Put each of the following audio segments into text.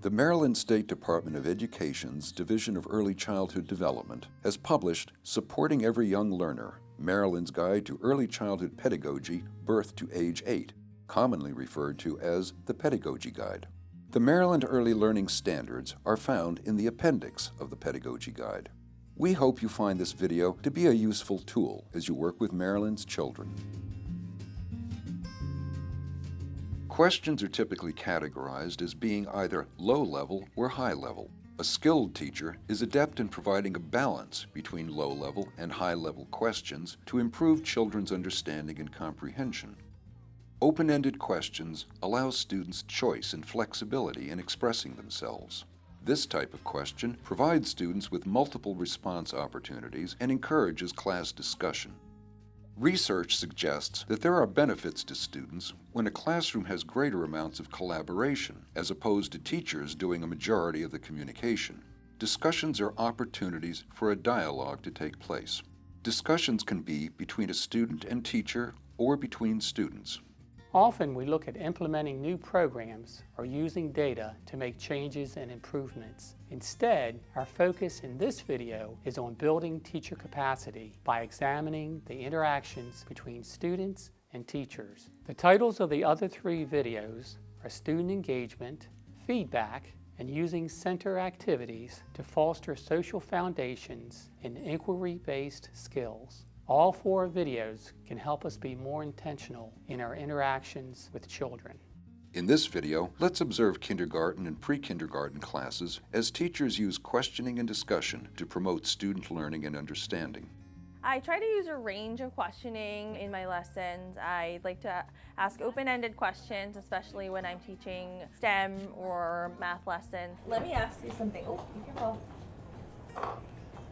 The Maryland State Department of Education's Division of Early Childhood Development has published Supporting Every Young Learner, Maryland's Guide to Early Childhood Pedagogy, Birth to Age 8, commonly referred to as the Pedagogy Guide. The Maryland Early Learning Standards are found in the appendix of the Pedagogy Guide. We hope you find this video to be a useful tool as you work with Maryland's children. Questions are typically categorized as being either low-level or high-level. A skilled teacher is adept in providing a balance between low-level and high-level questions to improve children's understanding and comprehension. Open-ended questions allow students choice and flexibility in expressing themselves. This type of question provides students with multiple response opportunities and encourages class discussion. Research suggests that there are benefits to students when a classroom has greater amounts of collaboration, as opposed to teachers doing a majority of the communication. Discussions are opportunities for a dialogue to take place. Discussions can be between a student and teacher or between students. Often we look at implementing new programs or using data to make changes and improvements. Instead, our focus in this video is on building teacher capacity by examining the interactions between students and teachers. The titles of the other three videos are Student Engagement, Feedback, and Using Center Activities to Foster Social Foundations and Inquiry-Based Skills. All four videos can help us be more intentional in our interactions with children. In this video, let's observe kindergarten and pre-kindergarten classes as teachers use questioning and discussion to promote student learning and understanding. I try to use a range of questioning in my lessons. I like to ask open-ended questions, especially when I'm teaching STEM or math lessons. Let me ask you something. Oh, be careful.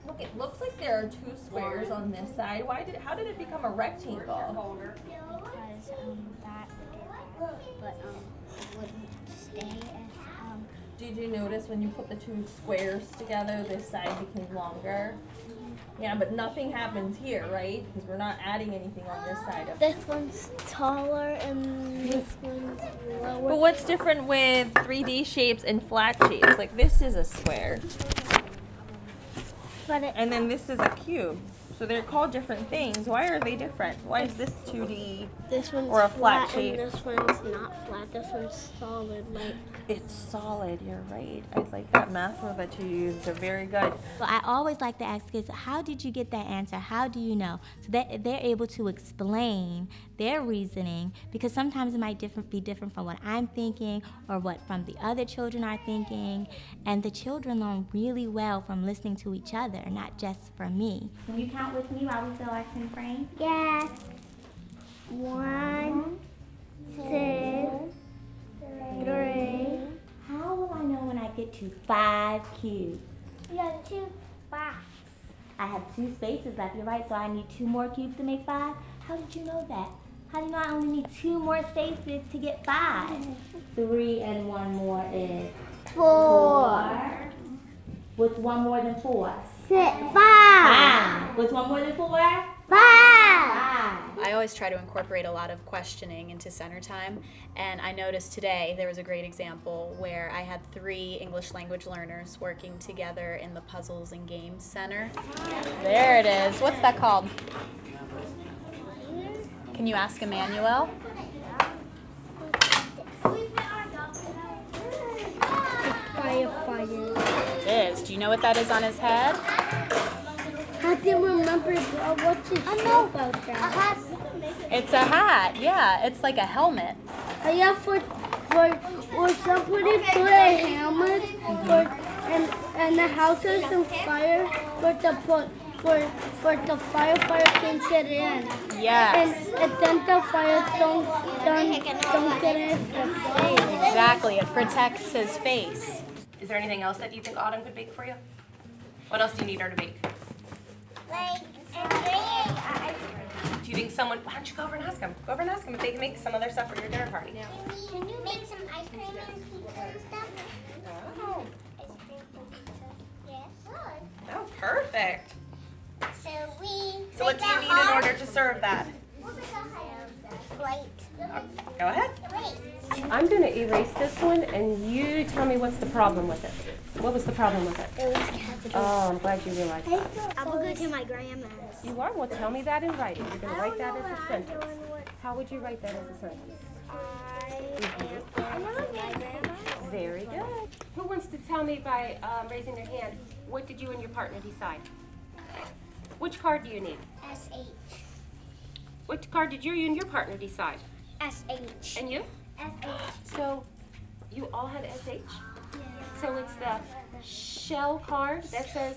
Look, it looks like there are two squares on this side. How did it become a rectangle? Because that but it wouldn't stay as Did you notice when you put the two squares together, this side became longer? Yeah, but nothing happens here, right? Because we're not adding anything on this side of This one's taller and this one's lower. But what's different with 3D shapes and flat shapes? Like this is a square. And then this is a cube. So they're called different things. Why are they different? Why is this 2D this one's or a flat shape? And this one's not flat. This one's solid. It's solid. You're right. I like that math word that you used. They're very good. So I always like to ask kids, how did you get that answer? How do you know? So that they're able to explain their reasoning, because sometimes it might be different from what I'm thinking or what from the other children are thinking. And the children learn really well from listening to each other, not just from me. Can you count with me while we fill our 10 frames? Yes. 1, 2, 3. How will I know when I get to 5 cubes? You have 2 boxes. I have 2 spaces left, you're right, so I need 2 more cubes to make 5? How did you know that? How do you know I only need 2 more spaces to get 5? 3 and 1 more is 4. What's 1 more than 4? 5. What's 1 more than 4? 5. I always try to incorporate a lot of questioning into center time, and I noticed today there was a great example where I had 3 English language learners working together in the Puzzles and Games Center. There it is. What's that called? Can you ask Emmanuel? Firefighter. It is. Do you know what that is on his head? I can remember what to say about that. A hat. It's a hat. Yeah, it's like a helmet. Yeah, for somebody put a helmet and the house is on fire for the firefighter can get in. Yes. And then the fire don't get in his face. Exactly. It protects his face. Is there anything else that you think Autumn could bake for you? What else do you need her to bake? Like ice cream. Do you think someone, why don't you go over and ask them? Go over and ask them if they can make some other stuff for your dinner party. Yeah. Can you make some ice cream and pizza and stuff? Oh. Ice cream and pizza. Yes. Oh, perfect. So what do you need in order to serve that? Plate. Go ahead. Plate. I'm going to erase this one, and you tell me what's the problem with it. What was the problem with it? It was capital. Oh, I'm glad you realized that. I'm going to go to my grandma's. You are? Well, tell me that in writing. You're going to write that as a sentence. How would you write that as a sentence? I love my grandma. Very good. Who wants to tell me by raising their hand, what did you and your partner decide? Which card do you need? SH. Which card did you and your partner decide? SH. And you? SH. So you all had SH? So it's the shell card that says.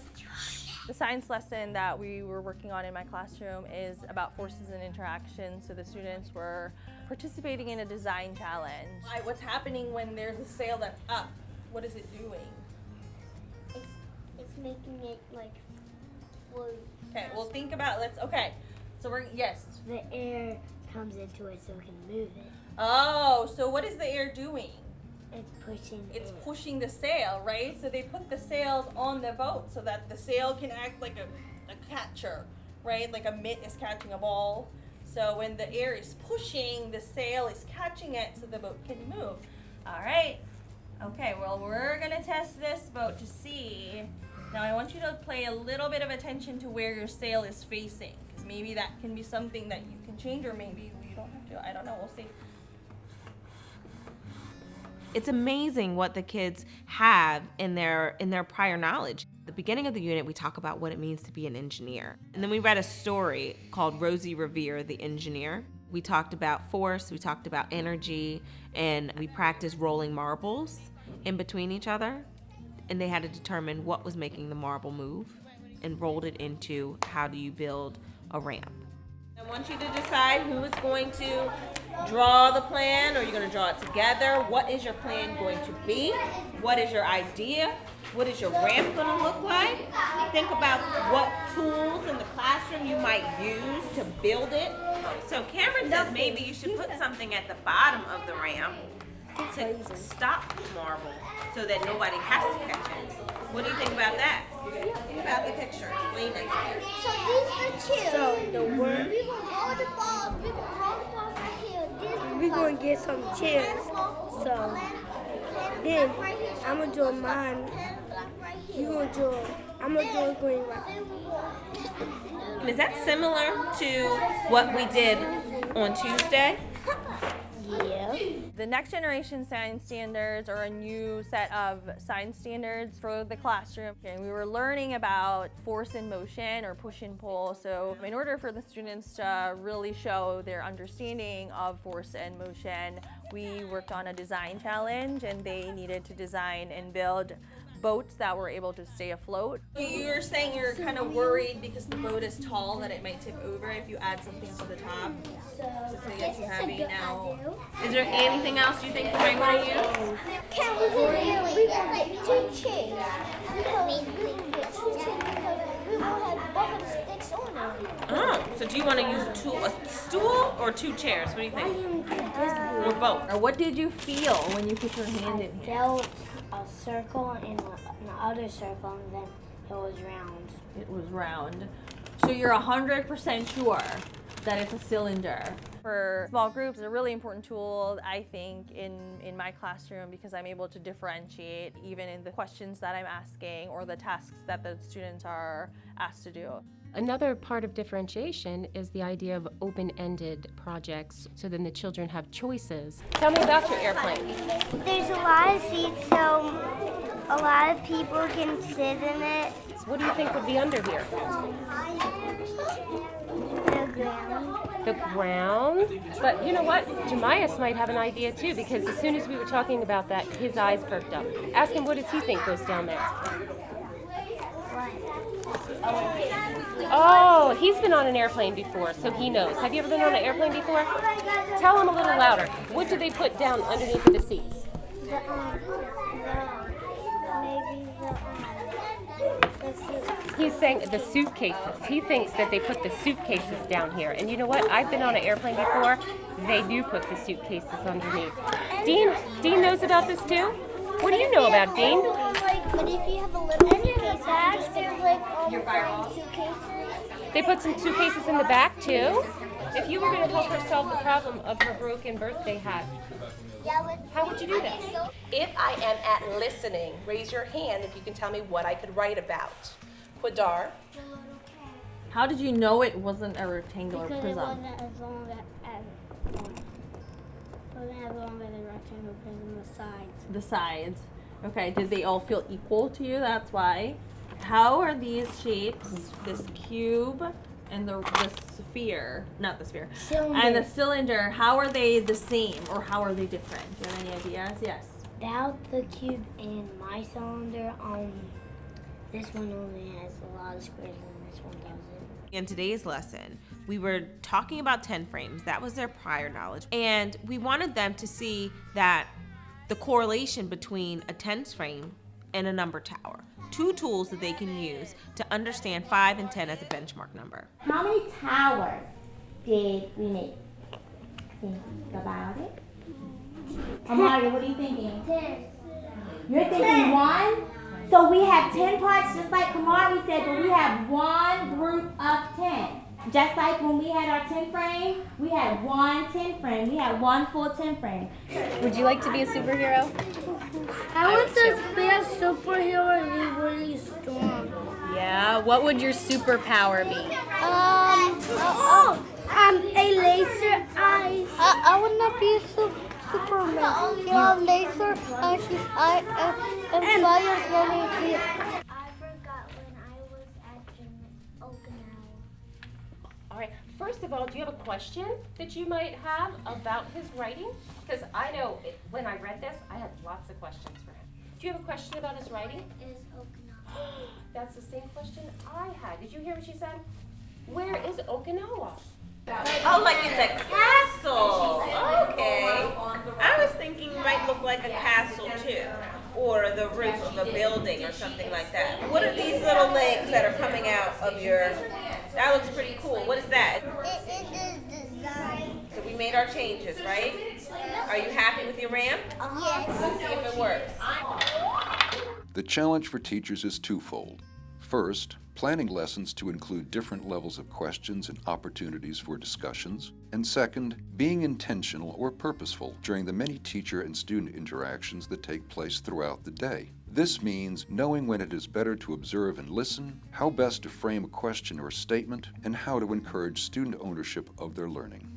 The science lesson that we were working on in my classroom is about forces and interactions. So the students were participating in a design challenge. What's happening when there's a sail that's up? What is it doing? It's making it like float. Okay, well think about, so yes. The air comes into it so it can move it. Oh, so what is the air doing? It's pushing It's pushing the sail, right? So they put the sails on the boat so that the sail can act like a catcher, right? Like a mitt is catching a ball. So when the air is pushing, the sail is catching it so the boat can move. All right. Okay, well, we're going to test this boat to see. Now I want you to pay a little bit of attention to where your sail is facing, because maybe that can be something that you can change, or maybe you don't have to. I don't know. We'll see. It's amazing what the kids have in their prior knowledge. At the beginning of the unit, we talk about what it means to be an engineer. And then we read a story called Rosie Revere, the Engineer. We talked about force, we talked about energy, and we practiced rolling marbles in between each other. And they had to determine what was making the marble move and rolled it into how do you build a ramp. I want you to decide who is going to draw the plan, or you're going to draw it together. What is your plan going to be? What is your idea? What is your ramp going to look like? Think about what tools in the classroom you might use to build it. So Cameron says maybe you should put something at the bottom of the ramp to stop the marble so that nobody has to catch it. What do you think about that? Think about the picture. Explain it. So these are chairs. So the word. We're going to roll the balls. We're going to roll the balls right here. We're going to get some chairs. So then I'm going to draw mine. You're going to draw. I'm going to draw green right. Is that similar to what we did on Tuesday? Yeah. The next generation science standards are a new set of science standards for the classroom. And we were learning about force and motion, or push and pull. So in order for the students to really show their understanding of force and motion, we worked on a design challenge, and they needed to design and build boats that were able to stay afloat. You're saying you're kind of worried because the boat is tall that it might tip over if you add something to the top. So it gets too heavy now. Is there anything else you think you might want to use? Can we get 2 chairs? Because we can get 2 chairs because we will have both of the sticks on them. Oh, so do you want to use a stool or 2 chairs? What do you think? Or both? Or what did you feel when you put your hand in here? Felt a circle and the other circle, and then it was round. It was round. So you're 100% sure that it's a cylinder. For small groups, it's a really important tool, I think, in my classroom, because I'm able to differentiate even in the questions that I'm asking or the tasks that the students are asked to do. Another part of differentiation is the idea of open-ended projects, so then the children have choices. Tell me about your airplane. There's a lot of seats, so a lot of people can sit in it. What do you think would be under here? The ground. The ground? But you know what? Jemias might have an idea too, because as soon as we were talking about that, his eyes perked up. Ask him, what does he think goes down there? Oh, he's been on an airplane before, so he knows. Have you ever been on an airplane before? Tell him a little louder. What do they put down underneath of the seats? He's saying the suitcases. He thinks that they put the suitcases down here. And you know what? I've been on an airplane before. They do put the suitcases underneath. Dean knows about this too? What do you know about Dean? But if you have a little suitcase, there's like all the different suitcases. They put some suitcases in the back too? If you were going to help her solve the problem of her broken birthday hat, How would you do that? If I am at listening, raise your hand if you can tell me what I could write about. Quadar. How did you know it wasn't a rectangular Because it prism? wasn't as long as one. It wasn't as long as a rectangular prism, the sides. The sides. Okay, did they all feel equal to you? That's why. How are these shapes, this cube and the sphere, not the sphere, Cylinder. and the cylinder, how are they the same or how are they different? Do you have any ideas? Yes. Without the cube and my cylinder, this one only has a lot of squares and this one doesn't. In today's lesson, we were talking about 10 frames. That was their prior knowledge. And we wanted them to see that the correlation between a tens frame and a number tower. Two tools that they can use to understand 5 and 10 as a benchmark number. How many towers did we make? Think about it. Amari, what are you thinking? 10. You're thinking 1? So we have 10 parts, just like Kamari said, but we have one group of 10. Just like when we had our 10 frame, we had one 10 frame. We had one full 10 frame. Would you like to be a superhero? I want to be a superhero and be really strong. Yeah. What would your superpower be? A laser eye. I would not be a Superman. You have laser eyes. And fires running here. I forgot when I was at Okinawa. All right. First of all, do you have a question that you might have about his writing? Because I know when I read this, I had lots of questions for him. Do you have a question about his writing? Is Okinawa. That's the same question I had. Did you hear what she said? Where is Okinawa? Oh, like it's a castle. Okay. I was thinking it might look like a castle too, or the roof of a building or something like that. What are these little legs that are coming out of your? That looks pretty cool. What is that? It is designed. So we made our changes, right? Are you happy with your ramp? Yes. Let's see if it works. The challenge for teachers is twofold. First, planning lessons to include different levels of questions and opportunities for discussions. And second, being intentional or purposeful during the many teacher and student interactions that take place throughout the day. This means knowing when it is better to observe and listen, how best to frame a question or statement, and how to encourage student ownership of their learning.